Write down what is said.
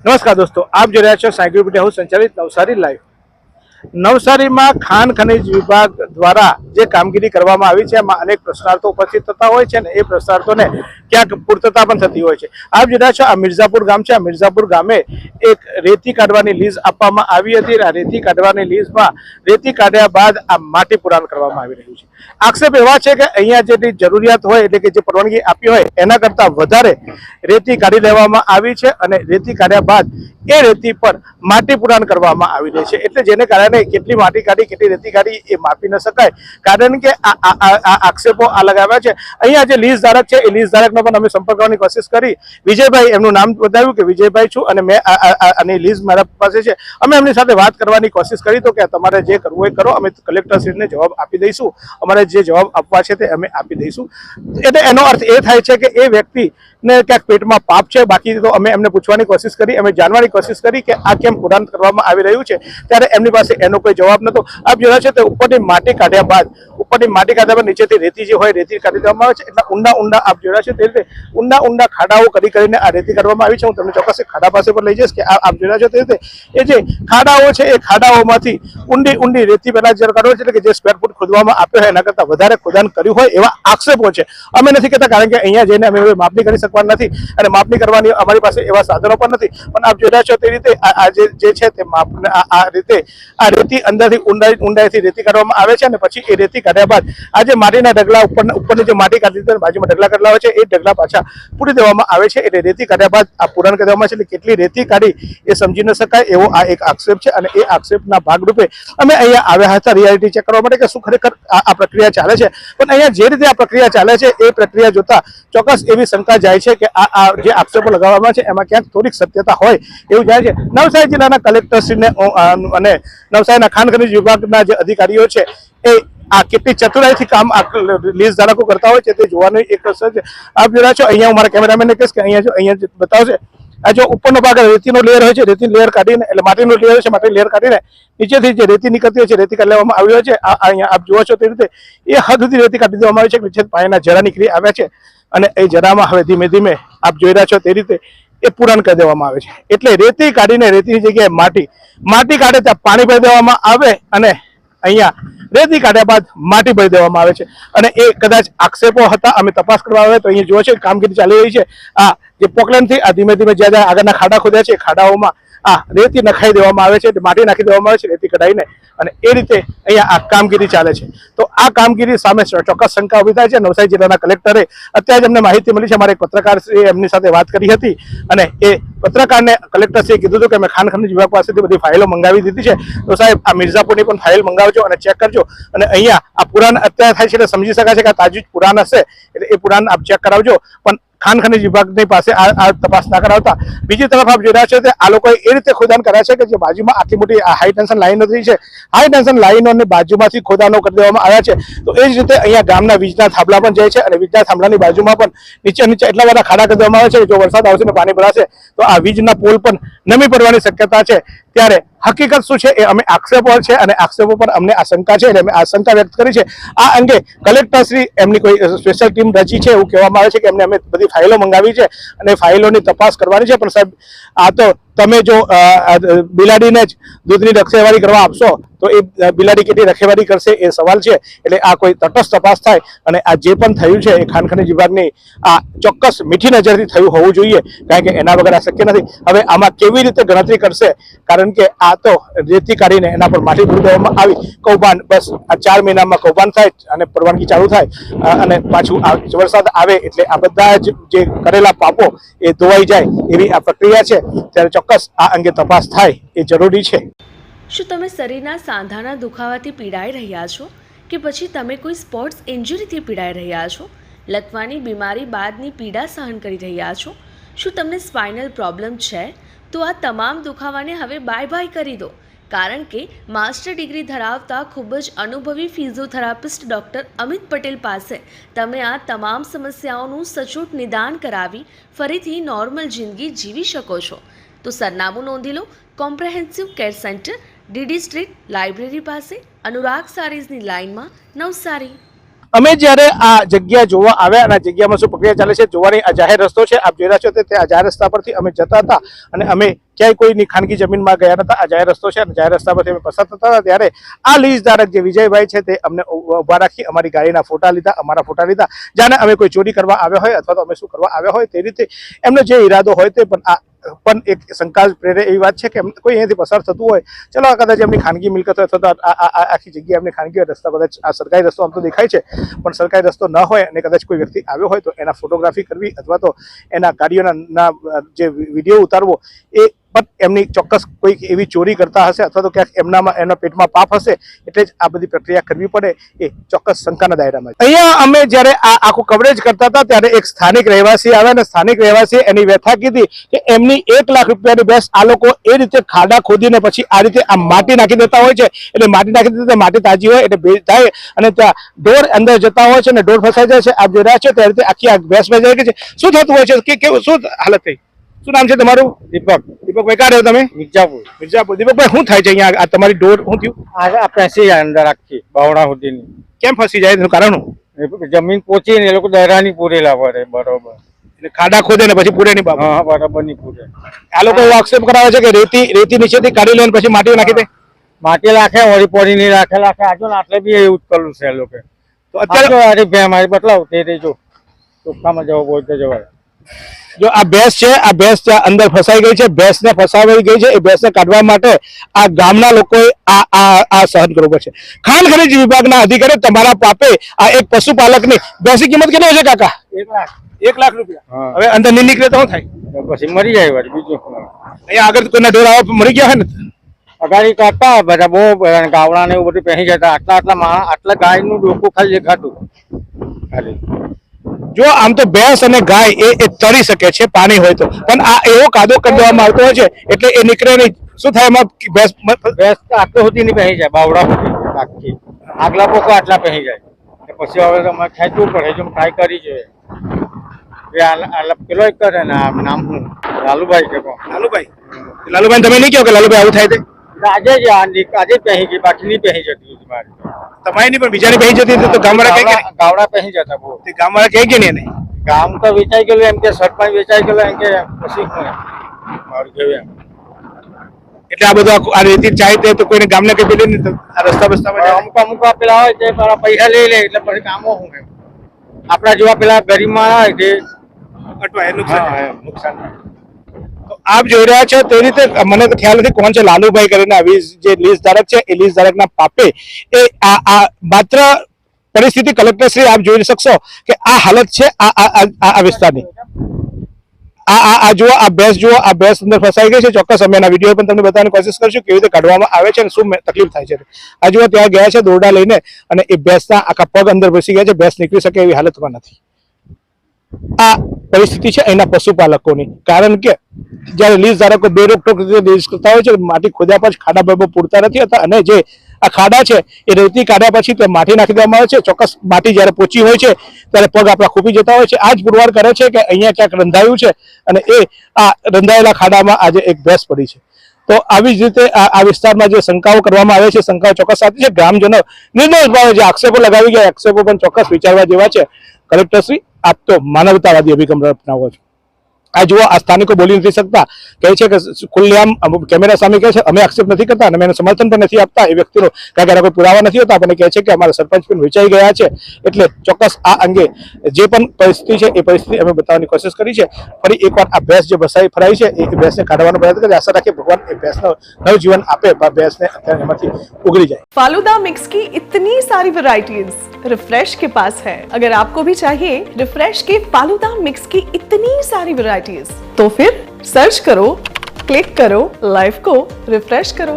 નમસ્કાર દોસ્તો, આપ જોઈ રહ્યા છો સાયકલ મીડિયા હાઉસ સંચાલિત નવસારી લાઈવ। નવસારીમાં ખાણ ખનિજ વિભાગ દ્વારા જે કામગીરી કરવામાં આવી છે એમાં અનેક પ્રશ્નાર્થો ઉપસ્થિત થતા હોય છે ને એ પ્રશ્નાર્થોને ક્યાંક પૂર્તતા પણ થતી હોય છે। આપ જોઈ રહ્યા છો આ મિર્ઝાપુર ગામ છે। આ મિર્ઝાપુર ગામે એક રેતી કાઢવાની લીઝ આપવામાં આવી હતી। આ રેતી કાઢવાની લીઝમાં રેતી કાઢ્યા બાદ આ માટી પુરાણ કરવામાં આવી રહ્યું છે। આક્ષેપ એવા છે કે અહીંયા જેટલી જરૂરિયાત હોય એટલે કે જે પરવાનગી આપી હોય એના કરતાં વધારે રેતી કાઢી લેવામાં આવી છે અને રેતી કાઢ્યા બાદ એ રેતી પર માટી પુરાણ કરવામાં આવી રહી છે। એટલે જેને કારણે કેટલી માટી કાઢી કેટલી રેતી કાઢી એ માપી ન શકાય, કારણ કે આ આક્ષેપો આ લગાવ્યા છે। અહીંયા જે લીઝ ધારક છે એ લીઝ ધારકનો પણ અમે સંપર્ક કરવાની કોશિશ કરી। વિજયભાઈ એમનું નામ બતાવ્યું કે વિજયભાઈ છું અને મેં આની લીઝ મારા પાસે છે। અમે એમની સાથે વાત કરવાની કોશિશ કરી તો કે તમારે જે કરવું હોય કરો, અમે કલેક્ટરશ્રીને જવાબ આપી દઈશું, અમારે જે જવાબ આપવા છે તે અમે આપી દઈશું। એટલે એનો અર્થ એ થાય છે કે એ વ્યક્તિને ક્યાંક પેટમાં પાપ છે। બાકી તો અમે એમને પૂછવાની કોશિશ કરી, અમે જાણવાની કોશિશ કરી કે આ કેમ પુરાણ કરવામાં આવી રહ્યું છે, ત્યારે એમની પાસે એનો કોઈ જવાબ નહોતો। આપ જોયા છે તે ઉપરની માટી કાઢ્યા બાદ નીચેથી રેતી જે હોય રેતી કાઢી દેવામાં આવે છે। એટલા ઊંડા આપ જોયા છે તે રીતે ઊંડા ખાડાઓ કરીને આ રેતી કાઢવામાં આવી છે। હું તમને ચોક્કસ ખાડા પાસે પર લઈ જઈશ કે આપ જોયા છો તે રીતે એ જે ખાડાઓ છે એ ખાડાઓમાંથી ઊંડી રેતી પહેલા જે કાઢવો છે એટલે કે જે સ્ક્વેર ફૂટ ખોદવામાં આપ્યો હોય એના કરતાં વધારે ખોદાણ કર્યું હોય એવા આક્ષેપો છે। અમે નથી કહેતા, કારણ કે અહીંયા જઈને અમે માપણી કરી શકવાના નથી અને માપણી કરવાની અમારી પાસે એવા સાધનો પણ નથી। પણ આપ જોઈ રહ્યા છો તે રીતે આ જે છે તે આ રીતે આ રેતી અંદરથી ઊંડાઈથી રેતી કાઢવામાં આવે છે અને પછી એ રેતી કાઢ્યા બાદ આ જે માટીના ઢગલા ઉપરની જે માટી કાઢી દીધી બાજુમાં ઢગલા કાઢલા હોય છે એ ઢગલા પાછા પૂરી દેવામાં આવે છે। એટલે રેતી કાઢ્યા બાદ આ પુરાણ કરી દેવામાં આવે છે। એટલે કેટલી રેતી કાઢી એ સમજી ન શકાય એવો આ એક આક્ષેપ છે અને એ આક્ષેપના ભાગરૂપે અમે અહીંયા આવ્યા હતા રિયાલિટી ચેક કરવા માટે કે શું ખરેખર આ પ્રક્રિયા ચાલે છે। પણ અહીંયા જે રીતે આ પ્રક્રિયા ચાલે છે એ પ્રક્રિયા જોતા ચોક્કસ એવી શંકા જાય છે કે આ જે આક્ષેપો લગાવવામાં છે એમાં ક્યાંક થોડીક સત્યતા હોય એવું જાય છે। નવસારી જિલ્લાના કલેક્ટરશ્રીને અને નવસારીના ખાણ ખનિજ વિભાગના જે અધિકારીઓ છે એ આ કેટલી ચતુરાઈથી કામ લીઝ ધારકો કરતા હોય છે તે જોવાનું એક અસર છે। આપ જોઈ રહ્યા છો અહીંયા હું મારા કેમેરામેનને કહીશ કે અહીંયા બતાવશે આ જો ઉપરનો ભાગ રેતીનો લેયર હોય છે, રેતી લેયર કાઢીને એટલે માટીનો લેયર છે, માટી લેયર કાઢીને નીચેથી જે રેતી નીકળતી હોય છે રેતી કાઢી લેવામાં આવી હોય છે। અહીંયા આપ જુઓ છો તે રીતે એ હદ સુધી રેતી કાઢી દેવામાં આવી છે। નીચે પાણીના જરા નીકળી આવ્યા છે અને એ જરામાં હવે ધીમે ધીમે આપ જોઈ રહ્યા છો તે રીતે એ પુરાણ કરી દેવામાં આવે છે। એટલે રેતી કાઢીને રેતીની જગ્યાએ માટી કાઢે ત્યાં પાણી ભરી દેવામાં આવે અને અહીંયા રેતી કાઢ્યા બાદ માટી ભરી દેવામાં આવે છે અને એ કદાચ આક્ષેપો હતા। અમે તપાસ કરવા આવે તો અહીંયા જુઓ છો કામગીરી ચાલી રહી છે। આ જે પોકલેનથી આ ધીમે ધીમે જ્યાં આગળના ખાડા ખોદ્યા છે ખાડાઓમાં આ રેતી નખાઈ દેવામાં આવે છે, માટી નાખી દેવામાં આવે છે રેતી કઢાઈને અને એ રીતે અહીંયા આ કામગીરી ચાલે છે। તો આ કામગીરી સામે ચોક્કસ શંકા ઉભી થાય છે। નવસારી જિલ્લાના કલેક્ટરે અત્યારે જ અમને માહિતી મળી છે, અમારે એક પત્રકારશ્રીએ એમની સાથે વાત કરી હતી અને એ પત્રકારને કલેક્ટરશ્રીએ કીધું હતું કે અમે ખાણ ખનિજ વિભાગ પાસેથી બધી ફાઇલો મંગાવી દીધી છે, તો સાહેબ આ મિર્ઝાપુરની પણ ફાઇલ મંગાવજો અને ચેક કરજો અને અહીંયા આ પુરાણ અત્યારે થાય છે એટલે સમજી શકાય છે કે આ તાજું જ પુરાણ હશે એટલે એ પુરાણ આપ ચેક કરાવજો। પણ ખાણ ખનિજ વિભાગની પાસે આ તપાસ ના કરાવતા બીજી તરફ આપ જોઈ રહ્યા છો કે આ લોકોએ એ રીતે ખોદાણ કર્યા છે કે જે બાજુમાં આટલી મોટી હાઈ ટેન્શન લાઈનો થઈ છે, હાઈ ટેન્શન લાઈનોની બાજુમાંથી ખોદાણો કરી દેવામાં આવ્યા છે। તો એ જ રીતે અહીંયા ગામના વીજના થાંભલા પણ જાય છે અને વીજના થાંભલાની બાજુમાં પણ નીચે એટલા બધા ખાડા કરી દેવામાં આવે છે કે જો વરસાદ આવશે ને પાણી ભરાશે તો આ વીજના પોલ પણ નમી પડવાની શક્યતા છે। ત્યારે હકીકત શું છે એ અમે આક્ષેપો છે અને આક્ષેપો પર અમને આશંકા છે એટલે અમે આશંકા વ્યક્ત કરી છે। આ અંગે કલેક્ટરશ્રી એમની કોઈ સ્પેશિયલ ટીમ રચી છે એવું કહેવામાં આવે છે કે અમે બધી ફાઇલો મંગાવી છે અને ફાઇલોની તપાસ કરવાની છે। પણ સાહેબ આ તો તમે જો બિલાડીને જ દૂધની રખેવાળી કરવા આપશો તો એ બિલાડી કેટલી રખેવાળી કરશે એ સવાલ છે। એટલે આ કોઈ તટસ્થ તપાસ થાય અને આ જે પણ થયું છે એ ખાણ ખનિજ વિભાગની આ ચોક્કસ મીઠી નજરથી થયું હોવું જોઈએ, કારણ કે એના વગર આ શક્ય નથી। હવે આમાં કેવી રીતે ગણતરી કરશે, કારણ કે આ તો રેતી કાઢીને એના પર માટી પૂરી દેવામાં આવી કૌભાંડ, બસ આ 4 મહિનામાં કૌભાંડ થાય અને પરવાનગી ચાલુ થાય અને પાછું વરસાદ આવે એટલે આ બધા જ જે કરેલા પાપો એ ધોવાઈ જાય એવી આ પ્રક્રિયા છે। ત્યારે ચોક્કસ આ અંગે તપાસ થાય એ જરૂરી છે। શું તમે શરીરના સાંધાના દુખાવાથી પીડાઈ રહ્યા છો કે પછી તમે કોઈ સ્પોર્ટ્સ ઇન્જરીથી પીડાઈ રહ્યા છો? લકવાની બીમારી બાદની પીડા સહન કરી રહ્યા છો? શું તમને સ્પાઇનલ પ્રોબ્લેમ છે? તો આ તમામ દુખાવાને હવે બાય કરી દો, કારણ કે માસ્ટર ડિગ્રી ધરાવતા ખૂબ જ અનુભવી ફિઝિયોથેરાપિસ્ટ ડૉક્ટર અમિત પટેલ પાસે તમે આ તમામ સમસ્યાઓનું સચોટ નિદાન કરાવી ફરીથી નોર્મલ જિંદગી જીવી શકો છો। તો સરનામું નોંધી લો, comprehensive care centre, DD street, library પાસે, અનુરાગ સારીઝની લાઇનમાં, નવસારી। અમે જ્યારે આ જગ્યા જોવા આવ્યા અને આ જગ્યામાં શું પ્રક્રિયા ચાલે છે જોવાની આ જાહેર રસ્તો છે, આપ જોઈ રહ્યા છો તે આ જાહેર રસ્તા પરથી અમે જતા હતા અને અમે ક્યાંય કોઈની ખાનગી જમીનમાં ગયા નતા. આ જાહેર રસ્તો છે અને જાહેર રસ્તા પરથી અમે પસાર થતા હતા ત્યારે આ લીઝ ધારક જે વિજયભાઈ છે તે અમને ઉભા રાખી અમારી ગાડીના ફોટા લીધા, અમારા ફોટા લીધા, જાણે અમે કોઈ ચોરી કરવા આવ્યા હોય અથવા તો અમે શું કરવા આવ્યા હોય તે રીતે એમનો જે ઈરાદો હોય તે પણ એક શંકા પ્રેરે એવી વાત છે કે કોઈ અહીંયાથી પસાર થતું હોય, ચલો કદાચ એમની ખાનગી મિલકત હોય અથવા તો આખી જગ્યા એમની ખાનગી રસ્તા, કદાચ આ સરકારી રસ્તો આમ તો દેખાય છે પણ સરકારી રસ્તો ન હોય અને કદાચ કોઈ વ્યક્તિ આવ્યો હોય તો એના ફોટોગ્રાફી કરવી અથવા તો એના ગાડીઓના જે વિડીયો ઉતારવો એ પણ એમની ચોક્કસ કોઈક એવી ચોરી કરતા હશે અથવા તો ક્યાંક એમના પેટમાં પાપ હશે એટલે જ આ બધી પ્રક્રિયા કરવી પડે એ ચોક્કસ શંકાના દાયરામાં. અહીંયા અમે જ્યારે આ આખું કવરેજ કરતા હતા ત્યારે એક સ્થાનિક રહેવાસી આવ્યા અને સ્થાનિક રહેવાસીએ એની વ્યથા કીધી કે એમની 1 લાખ રૂપિયાની ભેંસ આ લોકો એ રીતે ખાડા ખોદીને પછી આ રીતે આ માટી નાખી દેતા હોય છે. એટલે માટી નાખી દેતા માટી તાજી હોય એટલે ભેજ થાય અને ત્યાં ઢોર અંદર જતા હોય છે અને ઢોર ફસાઈ જાય છે. આપ જોઈ રહ્યા છો તે રીતે આખી આ ભેંસ ફસાઈ ગઈ છે. શું થતું હોય છે કે કેવું શું હાલત થઈ? શું નામ છે તમારું? દીપકભાઈ. ક્યાં રહ્યો તમે? મિર્જાપુર. દીપકભાઈ શું થાય છે અહીંયા? આ તમારી ઢોર શું થયું? આ ફેંસી જાય અંદર આખી બાવડા સુધીની. કેમ ફસી જાય એનું કારણ શું? જમીન પોચી ને એ લોકો દરાની પૂરેલા પડે. બરોબર. એટલે ખાડા ખોદે ને પછી પૂરે ની બાબત. હા બરાબર ની પૂરે. આ લોકો એવો આક્ષેપ કરાવે છે કે રેતી નીચેથી કાઢી લે પછી માટી નાખી દે. માટી રાખે વળી પડી નહીં રાખે આજો ને આટલે બી એવું જ કરવું છે એ લોકો. તો અત્યારે ભે મારી બતલાવ તે જો ચોખ્ખામાં જવો હોય તો જવાય. જો આ ભેંસ છે, આ ભેંસ ત્યાં અંદર ફસાઈ ગઈ છે, ભેંસને ફસાવી ગઈ છે. એ ભેંસને કાઢવા માટે આ ગામના લોકોએ આ સહન કરવું પડશે. ખાણ ખનીજ વિભાગના અધિકારી તમારા પાપે આ એક પશુપાલકની ભેંસની કિંમત કેટલી હશે કાકા? 1 લાખ રૂપિયા. હવે અંદર નહીં નીકળે તો શું થાય? પછી મરી જાય વળી. બીજું અહીંયા આગળ કોઈના ઢોર આવા મરી ગયા હોય ને અગાડી કાઢતા બધા બહુ ગાવડા ને એવું બધું પહેરી જતા. આટલા ગાયનું ડોકું ખાલી દેખાતું ખાલી. જો આમ તો ભેંસ અને ગાય એ તરી શકે છે પાણી હોય તો, પણ આ એવો કાદો કરી દેવામાં આવતો હોય છે એટલે એ નીકળે નહીં. શું થાય એમાં? ભેંસ આટલો સુધી નહીં પહેરી જાય, બાવડા સુધી આખી. આગલા પોકો આટલા પહેરી જાય. પછી હવે તમારે ખેંચવું પડે. જો ટ્રાય કરી જોઈએ. પેલો એક કરે ને નામ શું? લાલુભાઈ કે લાલુભાઈ તમે નહીં કહો કે લાલુભાઈ આવું થાય છે? આજે જ પહેરી ગઈ, બાકી નહીં પહેરી જતી મારી. તમારી નહીં પણ બીજાની પહેરી જતી તો ગામવાળા ગાવડા પહેરી જતા બહુ. ગામવાળા કહે કે નહીં? ગામ તો વેચાઈ ગયેલું એમ કે સરપંચ વેચાઈ ગયેલો એમ કે પછી મારું કેવું એમ. એટલે આ બધું આ રેતી ચાહે તો કોઈને ગામને કઈ પેલી નહીં રસ્તા બસ્તામાં અમુક પેલા હોય તે મારા પૈસા લઈ લે એટલે પછી કામો શું એમ. આપણા જેવા પેલા ગરીબ માણસ હોય તે અટવાય નુકસાન. આપ જોઈ રહ્યા છો તે રીતે મને તો ખ્યાલ નથી કોણ છે લાલુભાઈ કરીને આવી જે લીઝ ધારક છે એ લીઝ ધારકના પાપે એ આ માત્ર પરિસ્થિતિ કલેક્ટર શ્રી આપ જોઈ શકશો કે આ હાલત છે આ વિસ્તારની. આ જુઓ, આ ભેંસ જુઓ, આ ભેંસ અંદર ફસાઈ ગઈ છે. ચોક્કસ અમે એના વિડીયો પણ તમને બતાવવાની કોશિશ કરશું કેવી રીતે કાઢવામાં આવે છે અને શું તકલીફ થાય છે. આ જુઓ ત્યાં ગયા છે દોરડા લઈને અને એ ભેંસના આખા પગ અંદર ઘૂસી ગયા છે. ભેંસ નીકળી શકે એવી હાલતમાં નથી. આ પરિસ્થિતિ છે એના પશુપાલકોની. કારણ કે જયારે લીઝ ધારકો બેરોકટોક રીતે લીઝ કરતા હોય છે, માટી ખોદ્યા પછી ખાડા બરાબર પૂરતા નથી હોતા અને જે આ ખાડા છે એ રેતી કાઢ્યા પછી તે માટી નાખી દેવામાં આવે છે. ચોક્કસ માટી જયારે પોચી હોય છે ત્યારે પગ આપણા ખૂપી જતા હોય છે. આ જ પુરવાર કરે છે કે અહીંયા ક્યાંક રંધાયું છે અને એ આ રંધાયેલા ખાડામાં આજે એક ભેંસ પડી છે. તો આવી જ રીતે આ વિસ્તારમાં જે શંકાઓ કરવામાં આવે છે, શંકાઓ ચોક્કસ સાચી છે. ગ્રામજનો નિર્દોષ ભાવે જે આક્ષેપો લગાવી ગયા, આક્ષેપો પણ ચોક્કસ વિચારવા જેવા છે. કલેક્ટરશ્રી આપ તો માનવતાવાદી અભિગમ અપનાવો છો. આ જુઓ, આ સ્થાનિકો બોલી નથી શકતા, કહે છે કે ખુલ્લેઆમ કેમેરા સામે કહે છે અમે આક્ષેપ નથી કરતા અને અમે સમર્થન પણ નથી આપતા. એ વ્યક્તિનો કારણ કોઈ પુરાવા નથી હોતા. આપણને કહે છે કે અમારા સરપંચ પણ વેચાઈ ગયા છે. એટલે ચોક્કસ આ અંગે જે પણ પરિસ્થિતિ છે એ પરિસ્થિતિ અમે બતાવવાની કોશિશ કરી છે. ફરી એકવાર આ ભેંસ જે ફસાઈ ફરાઈ છે એ ભેંસને કાઢવાનો પ્રયત્ન કરી. આશા રાખીએ ભગવાન એ ભેંસનો નવજીવન આપે, ભેંસને અત્યારે એમાંથી ઉગરી જાય. फालूदा मिक्स की इतनी सारी वैरायटीज रिफ्रेश के पास है. अगर आपको भी चाहिए रिफ्रेश के फालूदा मिक्स की इतनी सारी वैरायटीज तो फिर सर्च करो, क्लिक करो, लाइफ को रिफ्रेश करो.